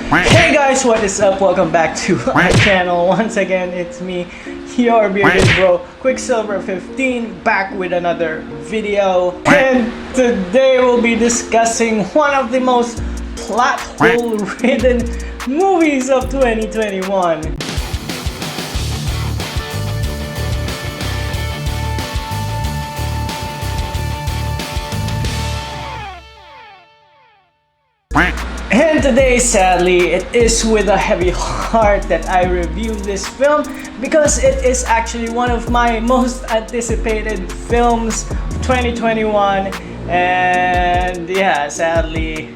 Hey guys, what is up? Welcome back to our channel. Once again, it's me, your bearded bro, QuickSilver 15, back with another video. And today we'll be discussing one of the most plot hole ridden movies of 2021. And today, sadly, it is with a heavy heart that I review this film because it is actually one of my most anticipated films of 2021. And yeah, sadly,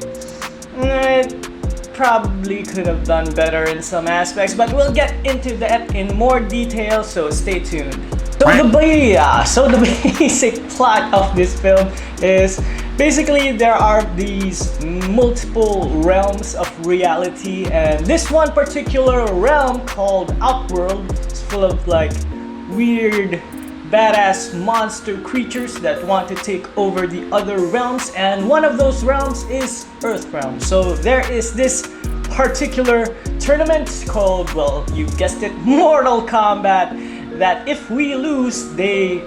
it probably could have done better in some aspects, but we'll get into that in more detail, so stay tuned. So the basic plot of this film is basically there are these multiple realms of reality, and this one particular realm called Outworld is full of like weird badass monster creatures that want to take over the other realms, and one of those realms is Earth realm. So there is this particular tournament called, well, you guessed it, Mortal Kombat, that if we lose, then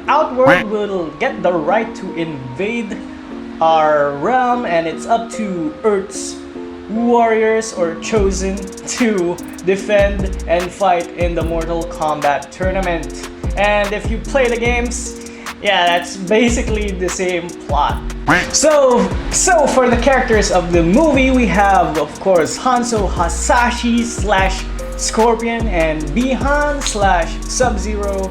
Outworld will get the right to invade our realm, and it's up to Earth's warriors or chosen to defend and fight in the Mortal Kombat tournament. And if you play the games, yeah, that's basically the same plot. So for the characters of the movie, we have, of course, Hanzo Hasashi / Scorpion and Bihan / Sub-Zero,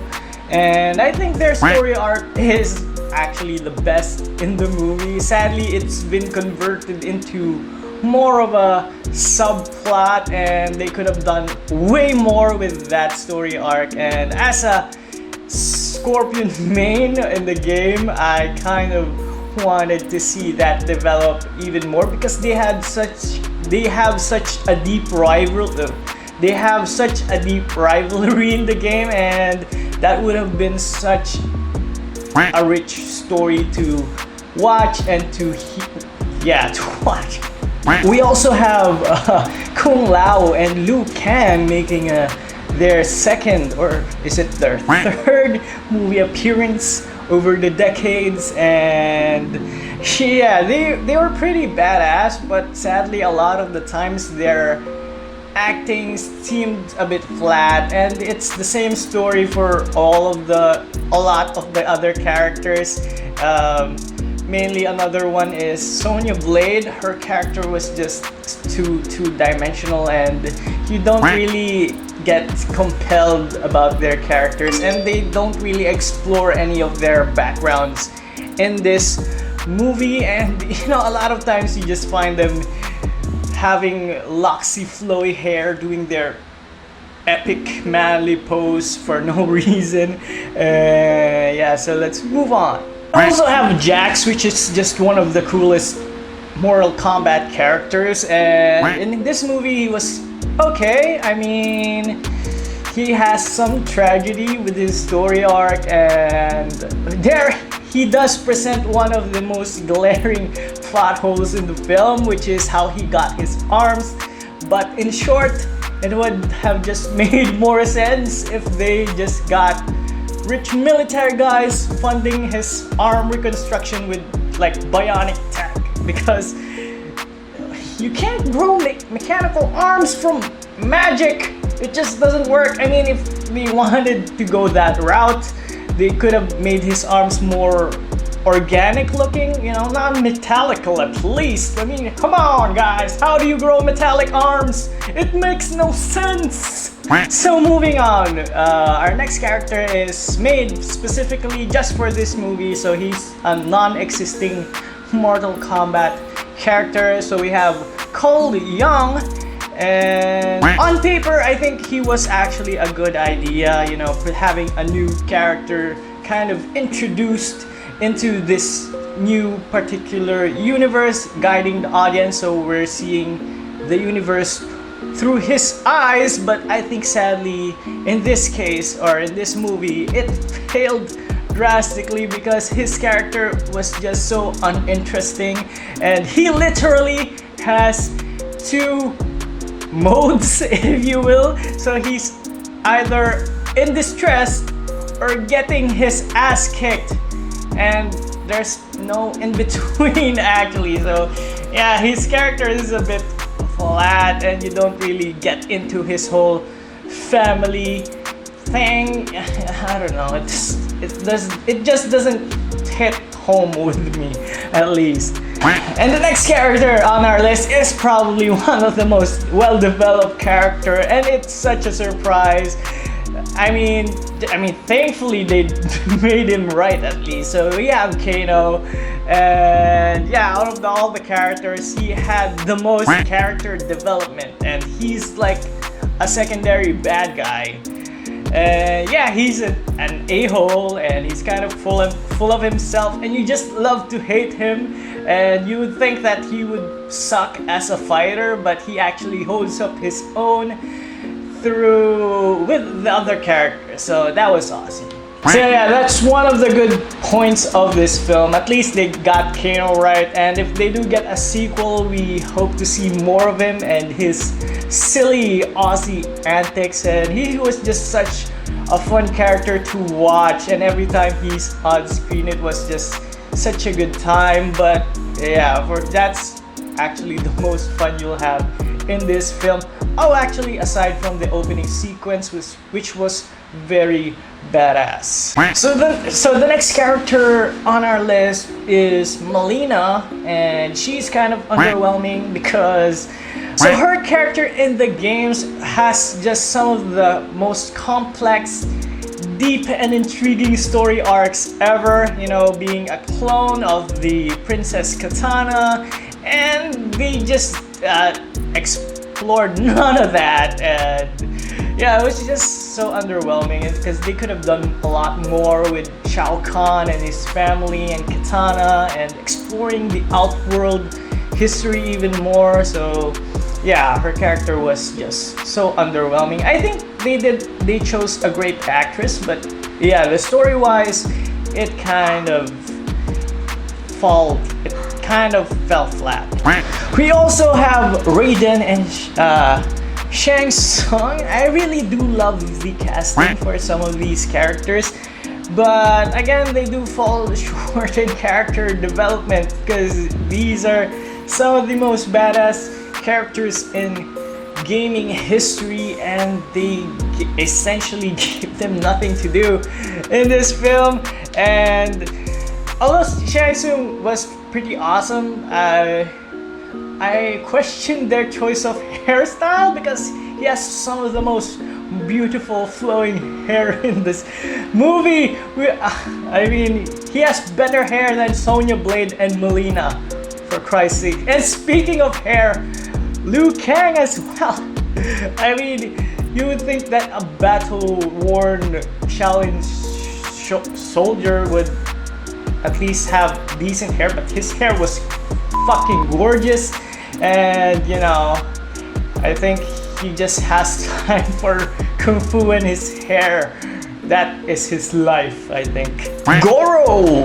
and I think their story arc is actually the best in the movie. Sadly, it's been converted into more of a subplot, and they could have done way more with that story arc. And as a Scorpion main in the game, I kind of wanted to see that develop even more because they have such a deep rivalry in the game, and that would have been such a rich story to watch and to watch. We also have Kung Lao and Liu Kang making their second, or is it their third movie appearance over the decades, and yeah, they were pretty badass, but sadly a lot of the times their acting seemed a bit flat, and it's the same story for a lot of the other characters. Mainly another one is Sonya Blade. Her character was just two-dimensional, and you don't really get compelled about their characters, and they don't really explore any of their backgrounds in this movie. And you know, a lot of times you just find them having loxy flowy hair, doing their epic manly pose for no reason. Yeah, so let's move on. I also have Jax, which is just one of the coolest Mortal Kombat characters, and in this movie he was okay. I mean, he has some tragedy with his story arc, and there he does present one of the most glaring plot holes in the film, which is how he got his arms. But in short, it would have just made more sense if they just got rich military guys funding his arm reconstruction with like bionic tech, because you can't grow mechanical arms from magic. It just doesn't work. I mean, if they wanted to go that route, they could have made his arms more organic looking, you know, non-metallical at least. I mean, come on guys, how do you grow metallic arms? It makes no sense. So moving on, our next character is made specifically just for this movie, so he's a non-existing Mortal Kombat character. So we have Cole Young, and on paper I think he was actually a good idea, you know, for having a new character kind of introduced into this new particular universe, guiding the audience, so we're seeing the universe through his eyes. But I think sadly in this case, or in this movie, it failed drastically because his character was just so uninteresting, and he literally has two modes, if you will. So he's either in distress or getting his ass kicked, and there's no in between actually. So yeah, his character is a bit flat, and you don't really get into his whole family thing. I don't know. It just doesn't hit home with me, at least. And the next character on our list is probably one of the most well-developed character, and it's such a surprise. I mean, thankfully they made him right at least. So we have Kano, and yeah, out of all the characters, he had the most character development, and he's like a secondary bad guy. Yeah, he's an a-hole, and he's kind of full of himself, and you just love to hate him. And you would think that he would suck as a fighter, but he actually holds up his own through with the other characters. So that was awesome. So yeah, that's one of the good points of this film. At least they got Kano right, and if they do get a sequel, we hope to see more of him and his silly Aussie antics. And he was just such a fun character to watch, and every time he's on screen, it was just such a good time. But yeah, that's actually the most fun you'll have in this film. Oh, actually, aside from the opening sequence, which was very badass. So the next character on our list is Melina, and she's kind of underwhelming because her character in the games has just some of the most complex, deep and intriguing story arcs ever, you know, being a clone of the Princess Katana, and they just explored none of that. And yeah, it was just so underwhelming because they could have done a lot more with Shao Kahn and his family and Katana, and exploring the Outworld history even more. So yeah, her character was just so underwhelming. I think they chose a great actress, but yeah, the story wise, it kind of fell flat. We also have Raiden and Shang Tsung. I really do love the casting for some of these characters, but again, they do fall short in character development because these are some of the most badass characters in gaming history, and they essentially give them nothing to do in this film. And although Shang Tsung was pretty awesome, I questioned their choice of hairstyle because he has some of the most beautiful flowing hair in this movie. I mean, he has better hair than Sonya Blade and Melina, for Christ's sake. And speaking of hair, Liu Kang as well. I mean, you would think that a battle-worn Shaolin soldier would at least have decent hair, but his hair was fucking gorgeous. And you know, I think he just has time for Kung Fu and his hair. That is his life, I think. Goro!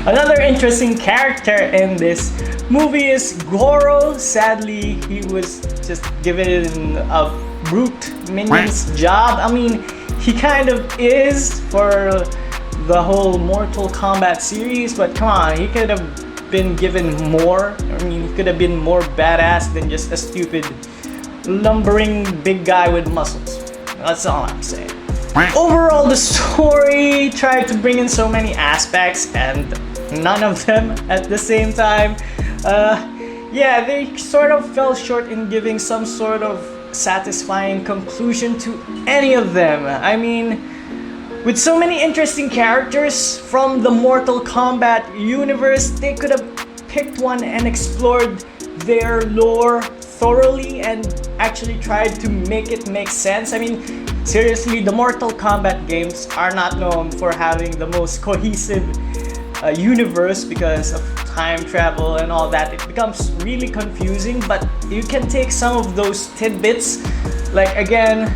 Another interesting character in this movie is Goro. Sadly, he was just given a brute minion's job. I mean, he kind of is for the whole Mortal Kombat series, but come on, he could have been given more. I mean, he could have been more badass than just a stupid lumbering big guy with muscles. That's all I'm saying. Overall, the story tried to bring in so many aspects and none of them at the same time. Yeah, they sort of fell short in giving some sort of satisfying conclusion to any of them. I mean, with so many interesting characters from the Mortal Kombat universe, they could have picked one and explored their lore thoroughly and actually tried to make it make sense. I mean, seriously, the Mortal Kombat games are not known for having the most cohesive universe because of time travel and all that. It becomes really confusing, but you can take some of those tidbits, like again,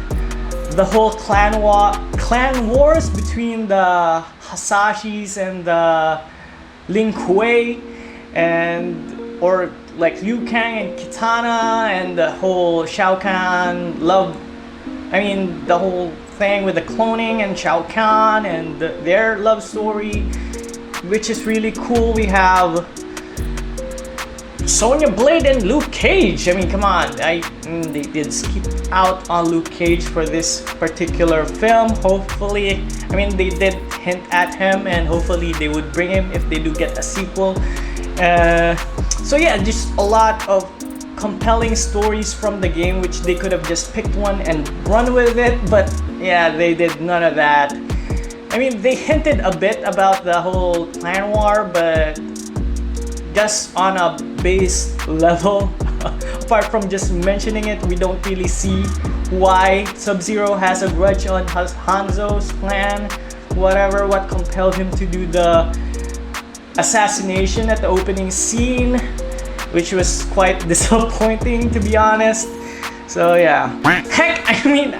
the whole clan wars between the Hasashis and the Lin Kuei, or like Liu Kang and Kitana and the whole Shao Kahn love. I mean, the whole thing with the cloning and Shao Kahn and their love story, which is really cool. We have Sonya Blade and Luke Cage. I mean, come on. They did skip out on Luke Cage for this particular film. Hopefully, I mean, they did hint at him, and hopefully they would bring him if they do get a sequel. So yeah, just a lot of compelling stories from the game, which they could have just picked one and run with it, but yeah, they did none of that. I mean, they hinted a bit about the whole clan war, but just on a base level. Apart from just mentioning it, we don't really see why Sub-Zero has a grudge on Hanzo's clan, whatever, what compelled him to do the assassination at the opening scene, which was quite disappointing, to be honest. So yeah, heck, I mean,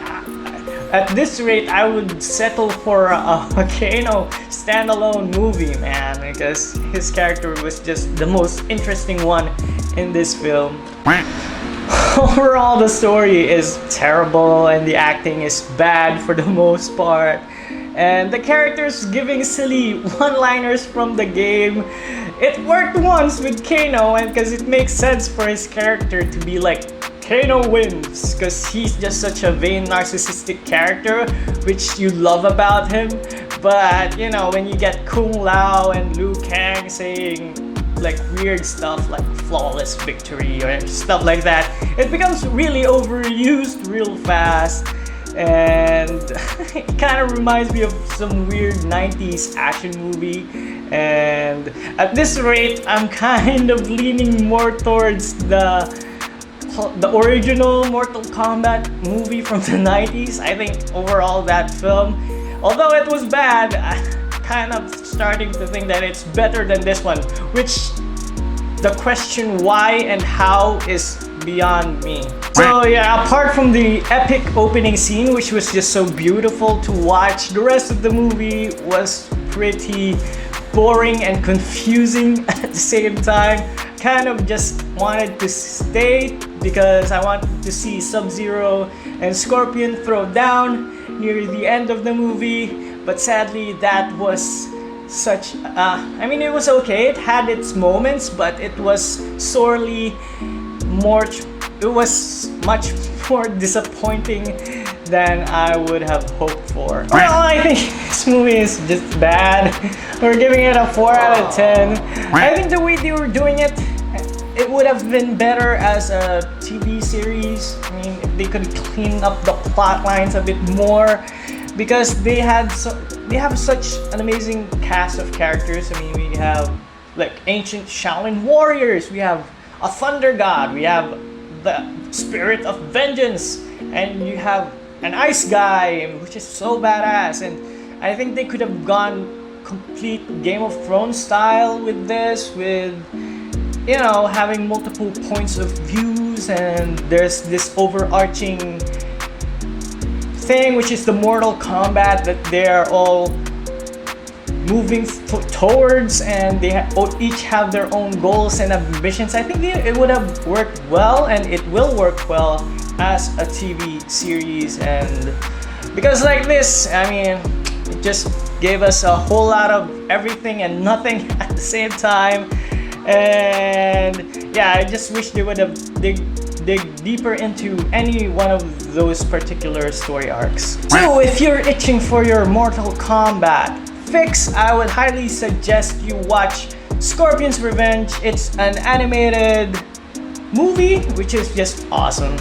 at this rate, I would settle for a Kano standalone movie, man, because his character was just the most interesting one in this film. Overall, the story is terrible and the acting is bad for the most part. And the characters giving silly one-liners from the game. It worked once with Kano, and because it makes sense for his character to be like, Kano wins, because he's just such a vain, narcissistic character, which you love about him. But, you know, when you get Kung Lao and Liu Kang saying like weird stuff like flawless victory or stuff like that, it becomes really overused real fast. And it kind of reminds me of some weird 90s action movie. And at this rate, I'm kind of leaning more towards the original Mortal Kombat movie from the 90s. I think overall that film, although it was bad, I'm kind of starting to think that it's better than this one, which the question why and how is beyond me. So yeah, apart from the epic opening scene, which was just so beautiful to watch, the rest of the movie was pretty boring and confusing at the same time. Kind of just wanted to stay because I wanted to see Sub-Zero and Scorpion throw down near the end of the movie, but sadly that was such I mean, it was okay, it had its moments, but it was much more disappointing than I would have hoped for. Well, I think this movie is just bad. We're giving it a 4 out of 10. I think the way they were doing it, it would have been better as a TV series. I mean, if they could clean up the plot lines a bit more, because they have such an amazing cast of characters. I mean, we have like ancient Shaolin warriors, we have a thunder god, we have the spirit of vengeance, and you have an ice guy, which is so badass. And I think they could have gone complete Game of Thrones style with this, with, you know, having multiple points of views, and there's this overarching thing, which is the Mortal Kombat that they're all moving towards, and they each have their own goals and ambitions. I think it would have worked well, and it will work well as a TV series. And because like this, I mean, it just gave us a whole lot of everything and nothing at the same time. And yeah, I just wish they would have dig deeper into any one of those particular story arcs. So if you're itching for your Mortal Kombat fix, I would highly suggest you watch Scorpion's Revenge. It's an animated movie, which is just awesome.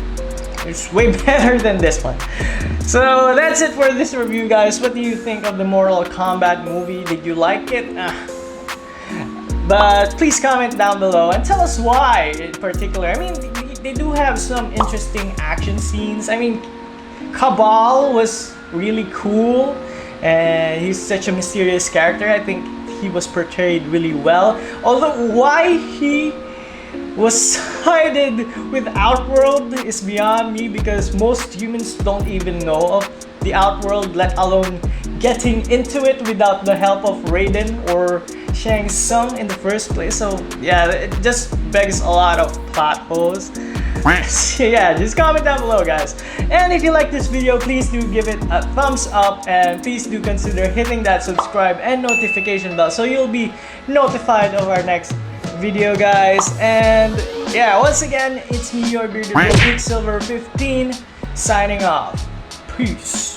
It's way better than this one. So that's it for this review, guys. What do you think of the Mortal Kombat movie? Did you like it? But please comment down below and tell us why in particular. I mean, they do have some interesting action scenes. I mean, Cabal was really cool, and he's such a mysterious character. I think he was portrayed really well. Although why he was sided with Outworld is beyond me, because most humans don't even know of the Outworld, let alone getting into it without the help of Raiden or Shang Tsung in the first place. So yeah, it just begs a lot of plot holes. So yeah, just comment down below, guys. And if you like this video, please do give it a thumbs up, and please do consider hitting that subscribe and notification bell so you'll be notified of our next video, guys. And yeah, once again, it's me, your bearded QuickSilver 15, signing off. Peace.